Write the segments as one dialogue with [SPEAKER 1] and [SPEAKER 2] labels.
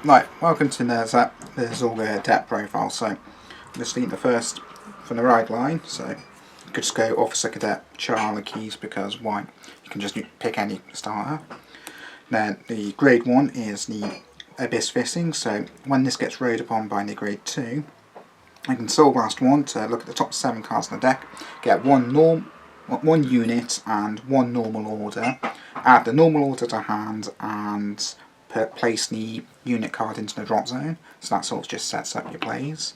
[SPEAKER 1] Right, welcome to the Zorga deck profile. So, obviously the first from the right line, so you could just go Officer Cadet Charlie keys because why? You can just pick any starter. Then the grade 1 is the Abyss Fishing, so when this gets rode upon by the grade 2, I can Soul Blast 1 to look at the top 7 cards in the deck, get one unit and one normal order, add the normal order to hand and place the unit card into the drop zone, so that sort of just sets up your plays.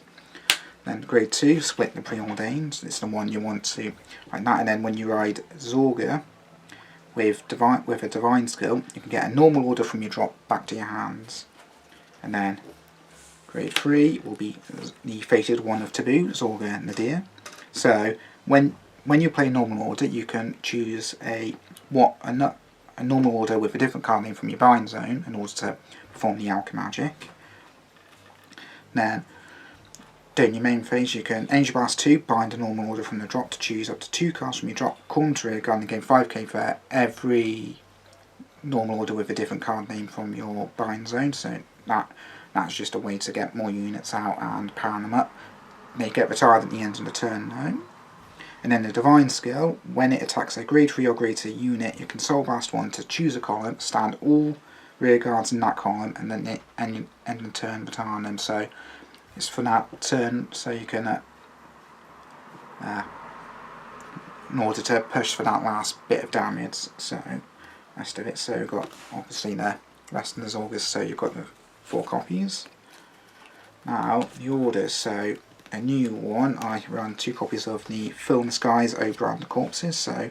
[SPEAKER 1] Then grade 2, split the preordained, it's the one you want to like that, and then when you ride Zorga with a divine skill, you can get a normal order from your drop back to your hands. And then grade 3 will be the fated one of Taboo Zorga Nadir. So when you play normal order, you can choose a normal order with a different card name from your bind zone in order to perform the alchemy magic. Then during your main phase, you can Angel Blast 2, bind a normal order from the drop to choose up to 2 cards from your drop, call them to rear guard and gain 5k for every normal order with a different card name from your bind zone. So that's just a way to get more units out and power them up. They get retired at the end of the turn though. And then the Divine skill, when it attacks a grade 3 or greater unit, you can Soul Blast 1 to choose a column, stand all rear guards in that column, and then end the turn retire them. So it's for that turn, so you can, in order to push for that last bit of damage, so rest of it. So you've got obviously the rest of the Zorgas, so you've got the 4 copies. Now the orders, so a new one, I run 2 copies of the Fill in the Skies over on the Corpses, so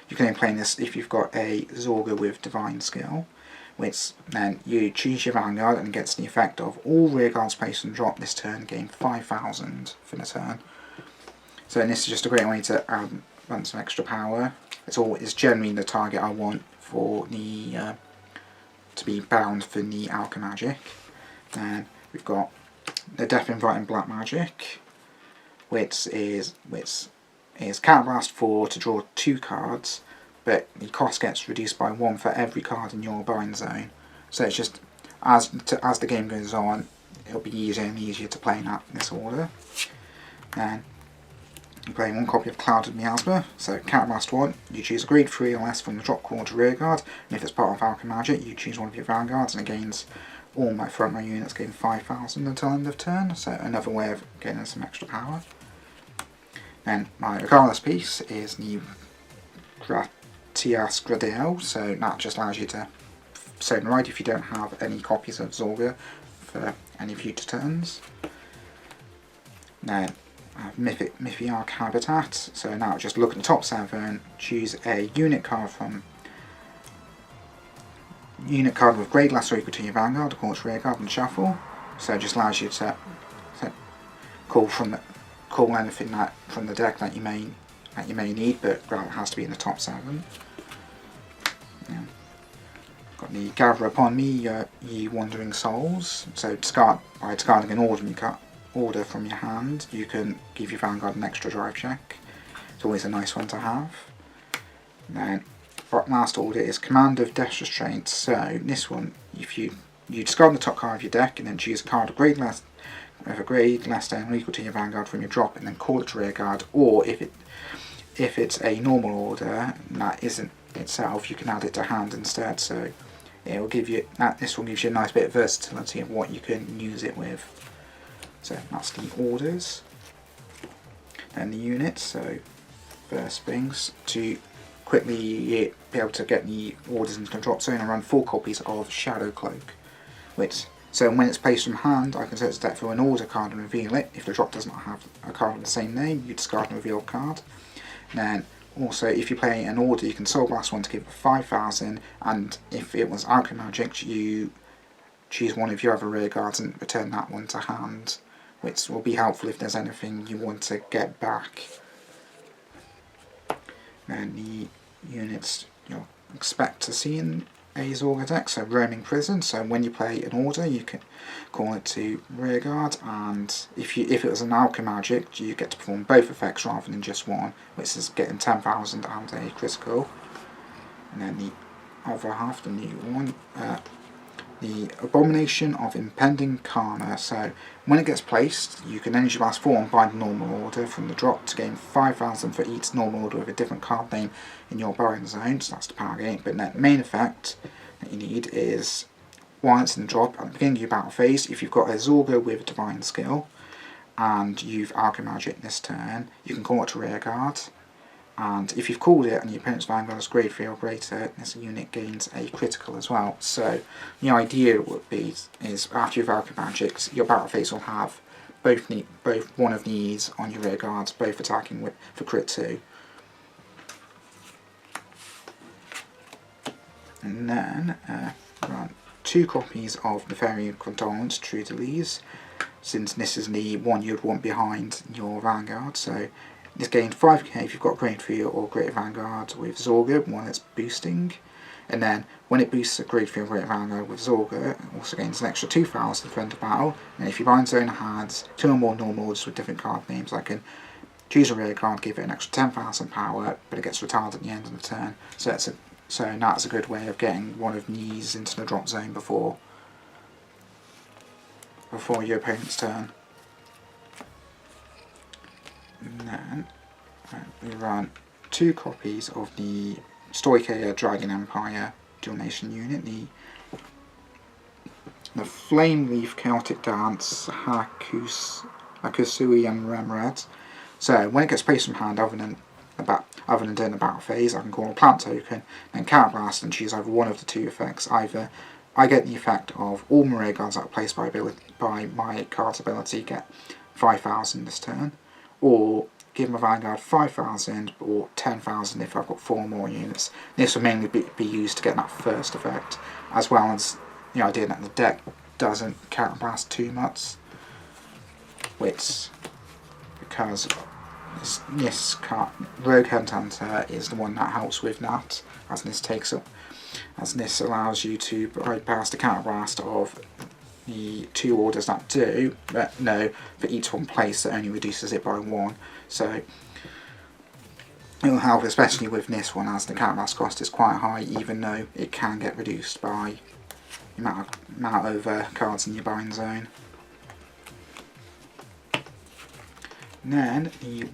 [SPEAKER 1] you can only play this if you've got a Zorga with Divine skill, which then you choose your Vanguard and it gets the effect of all rear guards placed on drop this turn gain 5,000 for the turn. So this is just a great way to run some extra power. It's generally the target I want for the to be bound for the alchemy magic. Then we've got the Death Inviting Black Magic, which is Counterblast 4 to draw 2 cards, but the cost gets reduced by 1 for every card in your bind zone. So it's just as the game goes on, it'll be easier and easier to play in this order. Then you play 1 copy of Clouded Miasma, so Counterblast 1, you choose a grade 3 or less from the drop core to rear guard, and if it's part of Alchemy Magic, you choose one of your Vanguards and it gains all my front row units gain 5,000 until end of turn, so another way of getting some extra power. Then my regardless piece is the Gratias Gradeo, so that just allows you to say and right if you don't have any copies of Zorga for any future turns. Then I have Mythiarch Habitat, so now just look at the top 7, choose a unit card with grade less or equal to your Vanguard, call its rear guard and shuffle. So it just allows you to call anything from the deck that you may need, but it has to be in the top 7. Yeah. Got the Gather Upon Me, Ye Wandering Souls. So by discarding an order from your hand, you can give your Vanguard an extra drive check. It's always a nice one to have. And then last order is Command of Death Restraint. So this one, if you discard the top card of your deck and then choose a card of grade less than or equal to your Vanguard from your drop and then call it to rear guard, or if it's a normal order and that isn't itself, you can add it to hand instead. So it will give you this one gives you a nice bit of versatility of what you can use it with. So that's the orders. And the units, so first things, to quickly be able to get the orders into the drop zone, and run 4 copies of Shadow Cloak, so when it's placed from hand, I can set its deck for an order card and reveal it. If the drop does not have a card with the same name, you discard and reveal a card. And then also, if you play an order, you can Soul Blast 1 to give it 5,000, and if it was Alchemy Magic, you choose one of your other rear guards and return that one to hand, which will be helpful if there's anything you want to get back. Then the units you'll expect to see in a Zorga deck, so Roaming Prison, so when you play an order you can call it to rear guard, and if it was an alchemy magic you get to perform both effects rather than just one, which is getting 10,000 and a critical. And then the other half, the new one, the Abomination of Impending Karma. So when it gets placed, you can Energy Blast 4 and bind a normal order from the drop to gain 5,000 for each normal order with a different card name in your buying zone. So that's the power gain. But the main effect that you need is while it's in the drop at the beginning of your battle phase, if you've got a Zorga with a Divine skill and you've Archimagic this turn, you can call it to rear guard. And if you've called it and your opponent's Vanguard is grade 3 or greater, this unit gains a critical as well. So the idea would be is after you've Archimagics, your battle phase will have both one of these on your rear guards, both attacking for crit 2. And then run 2 copies of Nefarian Condolence, True Delise, since this is the one you'd want behind your Vanguard. So this gains 5k if you've got grade 3 or greater Vanguard with Zorga, one that's boosting. And then when it boosts a grade 3 or greater Vanguard with Zorga, it also gains an extra 2,000 for end of battle. And if you bind zone hands 2 or more normal orders with different card names, I can choose a rear card, give it an extra 10,000 power, but it gets retired at the end of the turn. So that's a good way of getting one of these into the drop zone before your opponent's turn. And then we run 2 copies of the Stoicheia Dragon Empire Dual Nation unit, the Flame Leaf Chaotic Dance, Hakusui and Remred. So when it gets placed from hand, other than during the battle phase, I can call a plant token, then Counter Blast and choose either one of the 2 effects. Either I get the effect of all my rear guards that are placed by my card's ability get 5,000 this turn, or give my Vanguard 5,000 or 10,000 if I've got 4 more units. This will mainly be used to get that first effect, as well as the idea that the deck doesn't counterblast too much, which, because this card, Rogue Hunter is the one that helps with that, as this allows you to bypass the counterblast of the 2 orders that do, but no, for each one place that only reduces it by 1. So it will help, especially with this one, as the counterblast cost is quite high, even though it can get reduced by the amount of cards in your buying zone. And then the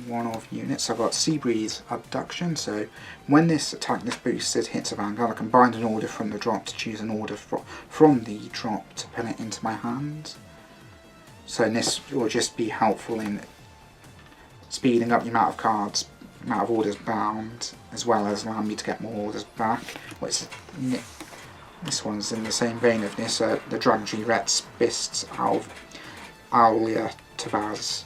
[SPEAKER 1] one-off units, I've got Seabreeze Abduction. So when this boosted hits a Vanguard, I can bind an order from the drop to choose an order from the drop to put it into my hand. So this will just be helpful in speeding up the amount of orders bound, as well as allowing me to get more orders back. Which this one's in the same vein of this, the Dragontree Rets Bists Aulia Tavaz.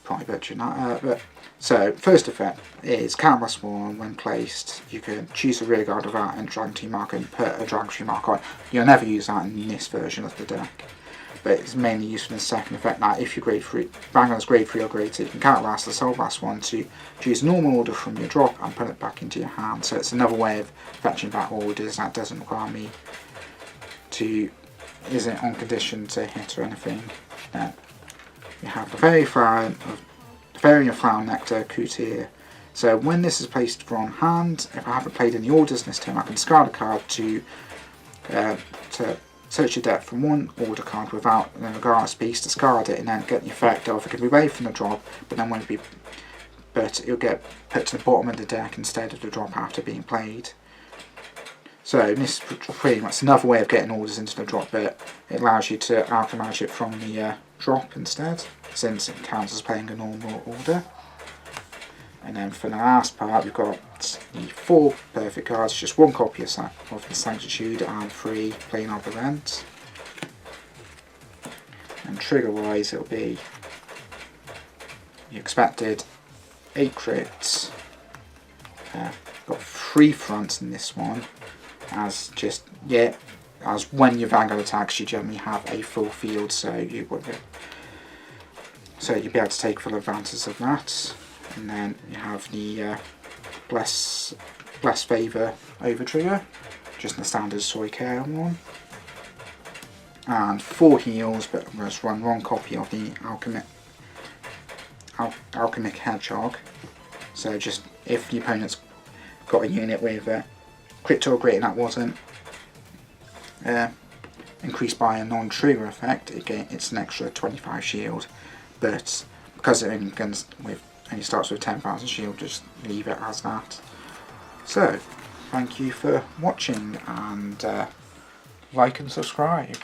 [SPEAKER 1] Probably butchered that, but so first effect is Counterblast 1. When placed, you can choose a rear guard without a Dragontree mark and put a Dragontree mark on. You'll never use that in this version of the deck, but it's mainly useful in the second effect. Now, if you're grade 3, Vanguard's grade 3 or greater, you can Counterblast the Soul Blast 1 to choose a normal order from your drop and put it back into your hand. So it's another way of fetching back orders that doesn't require me to isn't on condition to hit or anything. Then you have the Fairy of Flower Nectar, Coutier. So when this is placed from hand, if I haven't played any orders this turn, I can discard a card to search your deck from one order card without an Agaris piece, discard it, and then get the effect of it can be waived from the drop, but then it'll get put to the bottom of the deck instead of the drop after being played. So this is pretty much another way of getting orders into the drop, but it allows you to Alchemage it from the drop instead, since it counts as playing a normal order. And then for the last part, we've got the 4 perfect cards, just 1 copy of the Sanctitude and 3 Plane of Event. And trigger wise, it'll be the expected 8 crits. Got 3 fronts in this one, as when your Vanguard attacks, you generally have a full field, so you'll be able to take full advantage of that. And then you have the Bless Favour over trigger, just the standard Soy Care one. And 4 heals, but I'm going to run 1 copy of the Alchemic Hedgehog. So just if the opponent's got a unit with Crypto upgrading that wasn't increased by a non-trigger effect. Again, it's an extra 25 shield, but because it only starts with 10,000 shield, just leave it as that. So, thank you for watching, and like and subscribe.